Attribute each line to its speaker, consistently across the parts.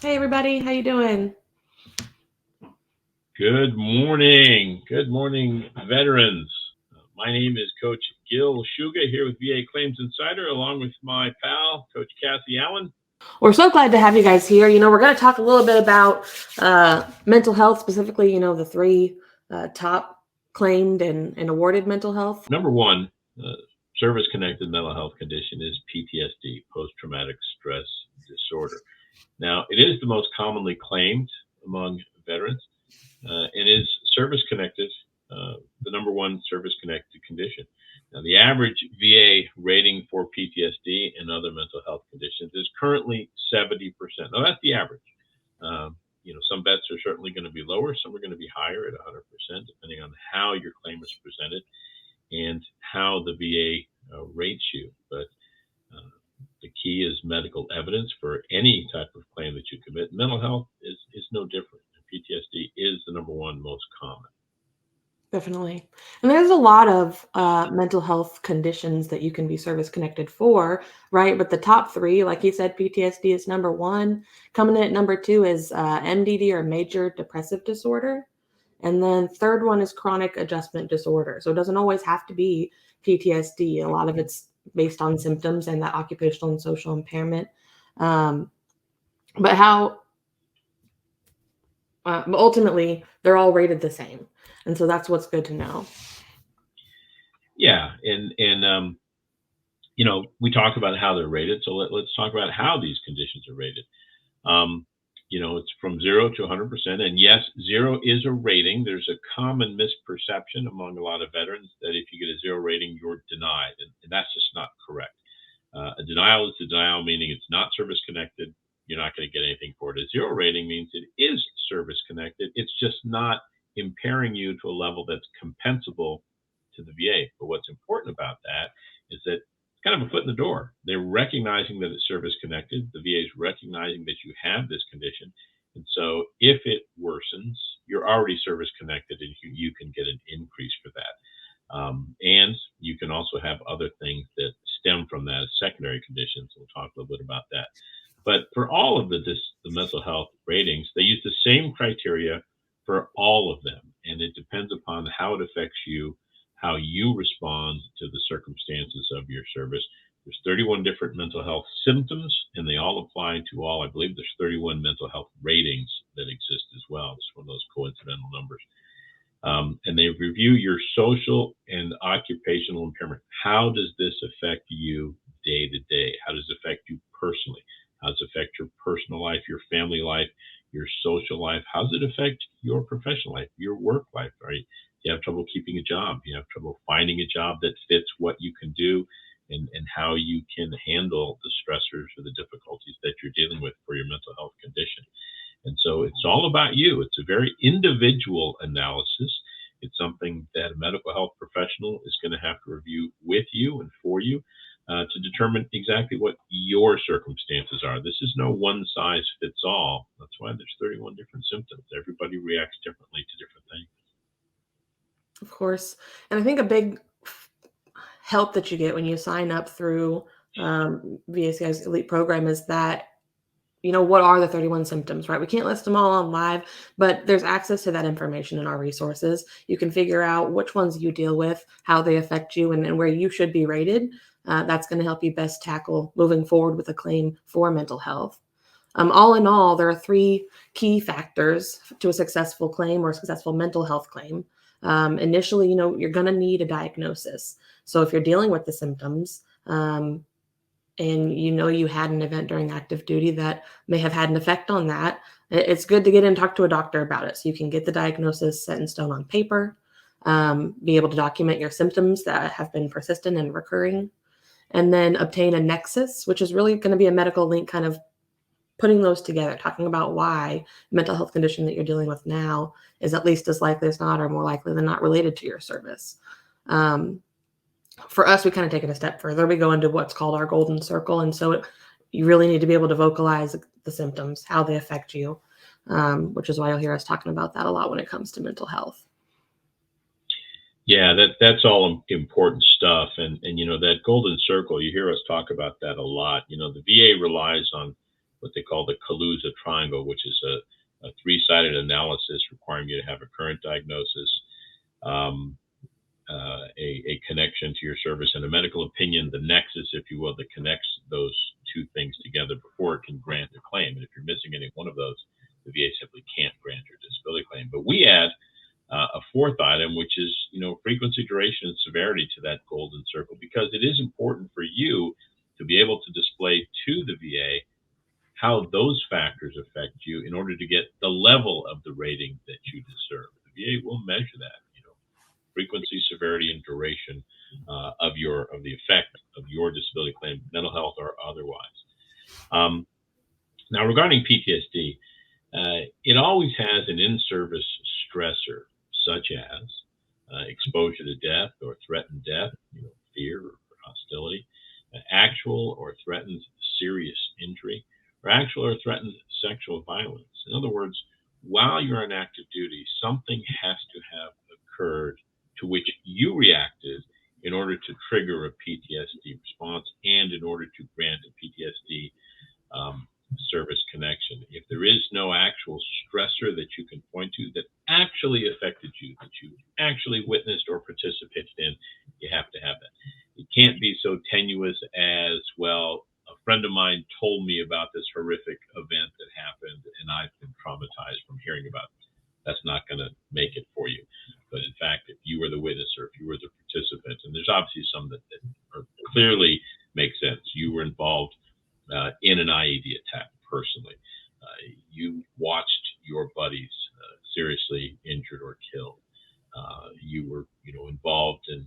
Speaker 1: Hey everybody, how you doing?
Speaker 2: Good morning. Good morning, veterans. My name is Coach Gil Shuga here with VA Claims Insider, along with my pal, Coach Kathy Allen.
Speaker 1: We're so glad to have you guys here. We're going to talk a little bit about mental health, specifically, the three top claimed and awarded mental health.
Speaker 2: Number one, service connected mental health condition is PTSD, post traumatic stress disorder. Now, it is the most commonly claimed among veterans and is service connected, the number one service connected condition. Now, the average VA rating for PTSD and other mental health conditions is currently 70%. Now, that's the average. Some vets are certainly going to be lower, some are going to be higher at 100%, depending on how your claim is presented and how the VA rates you. But uh, the key is medical evidence for any type of claim that you commit. Mental health is no different. PTSD is the number one most common.
Speaker 1: Definitely. And there's a lot of mental health conditions that you can be service connected for, right? But the top three, like you said, PTSD is number one. Coming in at number two is MDD or major depressive disorder. And then third one is chronic adjustment disorder. So it doesn't always have to be PTSD. A lot of it's based on symptoms and that occupational and social impairment. Um, but ultimately, they're all rated the same. And so that's what's good to know.
Speaker 2: Yeah, and we talk about how they're rated, so let's talk about how these conditions are rated. Um, it's from 0 to 100%, and yes, zero is a rating. There's a common misperception among a lot of veterans that if you get a zero rating, you're denied, and that's just not correct. A denial is a denial, meaning it's not service connected. You're not going to get anything for it. A zero rating means it is service connected. It's just not impairing you to a level that's compensable to the VA. But what's important about that is that it's kind of a foot in the door. They're recognizing that it's service connected. The VA is recognizing that you have this condition. And so if it worsens, you're already service connected and you can get an increase for that. And you can also have other things that stem from that as secondary conditions. We'll talk a little bit about that. But for all of the mental health ratings, they use the same criteria for all of them. And it depends upon how it affects you, how you respond to the circumstances of your service. There's 31 different mental health symptoms, and they all apply to all. I believe there's 31 mental health ratings that exist as well. It's one of those coincidental numbers. And they review your social and occupational impairment. How does this affect you day to day? How does it affect you personally? How does it affect your personal life, your family life, your social life? How does it affect your professional life, your work life? Right? You have trouble keeping a job. You have trouble finding a job that fits what you can do and how you can handle the stressors or the difficulties that you're dealing with for your mental health condition. And so it's all about you. It's a very individual analysis. It's something that a medical health professional is going to have to review with you and for you to determine exactly what your circumstances are. This is no one size fits all. That's why there's 31 different symptoms. Everybody reacts differently to different things.
Speaker 1: Of course. And I think a big help that you get when you sign up through VACI's elite program is that what are the 31 symptoms, right? We can't list them all on live, but there's access to that information in our resources. You can figure out which ones you deal with, how they affect you, and where you should be rated. That's going to help you best tackle moving forward with a claim for mental health. All in all, there are three key factors to a successful claim or a successful mental health claim. Initially, you're going to need a diagnosis. So if you're dealing with the symptoms, and you had an event during active duty that may have had an effect on that, it's good to get in and talk to a doctor about it so you can get the diagnosis set in stone on paper, be able to document your symptoms that have been persistent and recurring, and then obtain a nexus, which is really going to be a medical link, kind of putting those together, talking about why mental health condition that you're dealing with now is at least as likely as not or more likely than not related to your service. Um, for us, we kind of take it a step further. We go into what's called our golden circle. And so you really need to be able to vocalize the symptoms, how they affect you, which is why you'll hear us talking about that a lot when it comes to mental health.
Speaker 2: Yeah, that's all important stuff, and that golden circle. You hear us talk about that a lot. The VA relies on what they call the Kaluza triangle, which is a three-sided analysis requiring you to have a current diagnosis, um, a connection to your service, and a medical opinion, the nexus, if you will, that connects those two things together before it can grant a claim. And if you're missing any one of those, the VA simply can't grant your disability claim. But we add a fourth item, which is, frequency, duration, and severity to that golden circle, because it is important for you to be able to display to the VA how those factors affect you in order to get the level of the rating that you deserve. The VA will measure that, frequency, severity, and duration of the effect of your disability claim, mental health or otherwise. Now, regarding PTSD, it always has an in-service stressor, such as exposure to death or threatened death, fear or hostility, actual or threatened serious injury, or actual or threatened sexual violence. In other words, while you're on active duty, something has to have occurred to which you reacted in order to trigger a PTSD response and in order to grant a PTSD service connection. If there is no actual stressor that you can point to that actually affected you, that you actually witnessed or participated in, you have to have that. It can't be so tenuous as, well, a friend of mine told me about this horrific event that happened and I've been traumatized from hearing about it. That's not going to make it for you. But in fact, if you were the witness or if you were the participant, and there's obviously some that are clearly make sense, you were involved in an IED attack personally. You watched your buddies seriously injured or killed. You were, involved in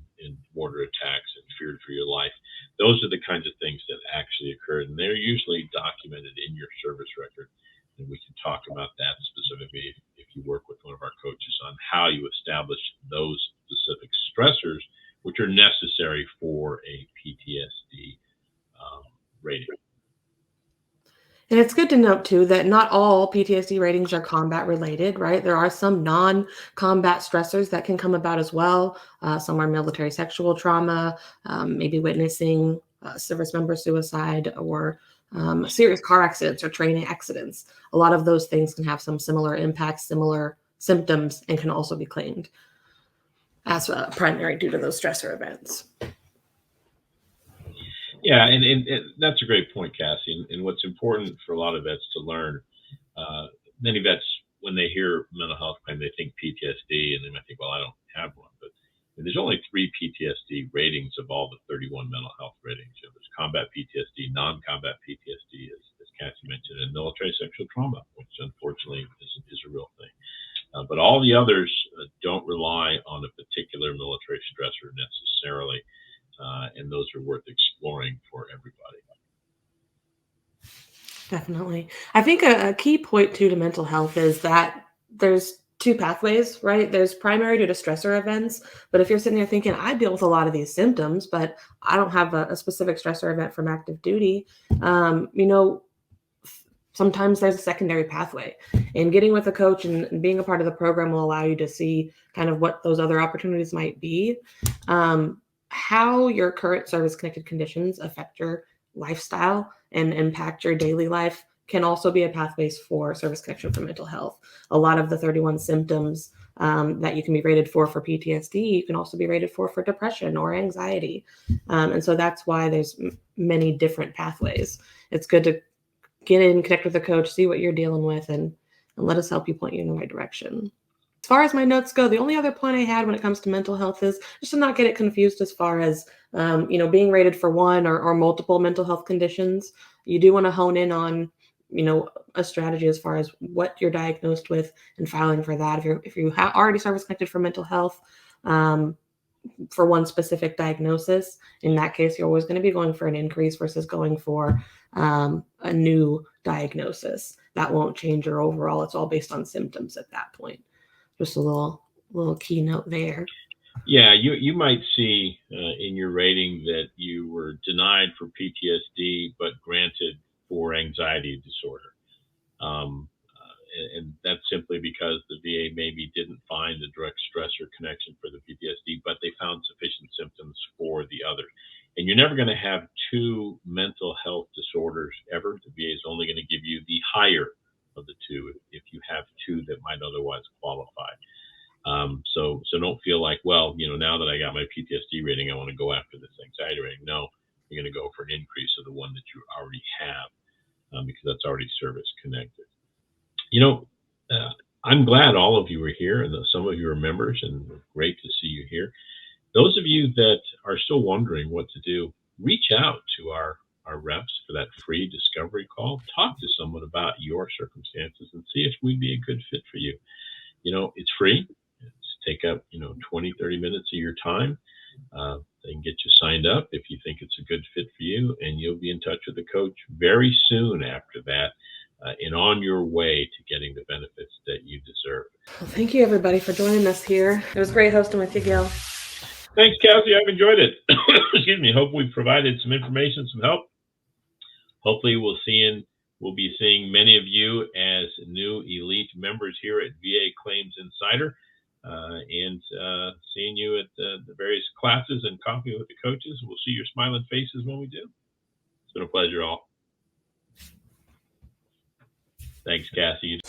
Speaker 2: mortar attacks and feared for your life. Those are the kinds of things that actually occurred, and they're usually documented in your service record. And we can talk about that specifically if you work with one of our coaches on how you establish those specific stressors, which are necessary for a PTSD rating.
Speaker 1: And it's good to note too that not all PTSD ratings are combat related, right? There are some non-combat stressors that can come about as well. Some are military sexual trauma, maybe witnessing service member suicide, or serious car accidents or training accidents. A lot of those things can have some similar impacts, similar symptoms, and can also be claimed as primary due to those stressor events.
Speaker 2: Yeah, and that's a great point, Cassie. And what's important for a lot of vets to learn, many vets, when they hear mental health claim, they think PTSD, and they might think, well, I don't have one. But there's only 3 PTSD ratings of all the 31 mental health ratings. There's combat PTSD, non-combat PTSD, as Cassie mentioned, and military sexual trauma, which unfortunately is a real thing. But all the others don't rely on a particular military stressor necessarily. And those are worth exploring for everybody.
Speaker 1: Definitely. I think a key point too to mental health is that there's two pathways, right? There's primary due to stressor events, but if you're sitting there thinking, I deal with a lot of these symptoms, but I don't have a specific stressor event from active duty, sometimes there's a secondary pathway. And getting with a coach and being a part of the program will allow you to see kind of what those other opportunities might be. How your current service-connected conditions affect your lifestyle and impact your daily life can also be a pathways for service connection for mental health. A lot of the 31 symptoms that you can be rated for PTSD, you can also be rated for depression or anxiety. And so that's why there's many different pathways. It's good to get in, connect with a coach, see what you're dealing with, and let us help you point you in the right direction. As far as my notes go, the only other point I had when it comes to mental health is just to not get it confused as far as, being rated for one or multiple mental health conditions. You do want to hone in on, a strategy as far as what you're diagnosed with and filing for that. If you already service connected for mental health, for one specific diagnosis, in that case, you're always going to be going for an increase versus going for a new diagnosis. That won't change your overall. It's all based on symptoms at that point. Just a little keynote there.
Speaker 2: Yeah, you might see in your rating that you were denied for PTSD but granted for anxiety disorder. And that's simply because the VA maybe didn't find a direct stressor connection for the PTSD, but they found sufficient symptoms for the other. And you're never going to have two mental health disorders ever. The VA is only going to give you the higher of the two if you have two that might otherwise qualify. So don't feel like, well, now that I got my PTSD rating, I want to go after this anxiety rating. No, you're going to go for an increase of the one that you already have, because that's already service connected. I'm glad all of you are here, and some of you are members, and great to see you here. Those of you that are still wondering what to do, reach out to our reps for that free discovery call. Talk to someone about your circumstances and see if we'd be a good fit for you. It's free. It's take up, 20, 30 minutes of your time. They can get you signed up if you think it's a good fit for you, and you'll be in touch with the coach very soon after that, and on your way to getting the benefits that you deserve.
Speaker 1: Well, thank you, everybody, for joining us here. It was great hosting with you, Gil.
Speaker 2: Thanks, Cassie. I've enjoyed it. Excuse me. Hope we've provided some information, some help. Hopefully we'll be seeing many of you as new elite members here at VA Claims Insider, and seeing you at the various classes and coffee with the coaches. We'll see your smiling faces when we do. It's been a pleasure, all. Thanks, Cassie.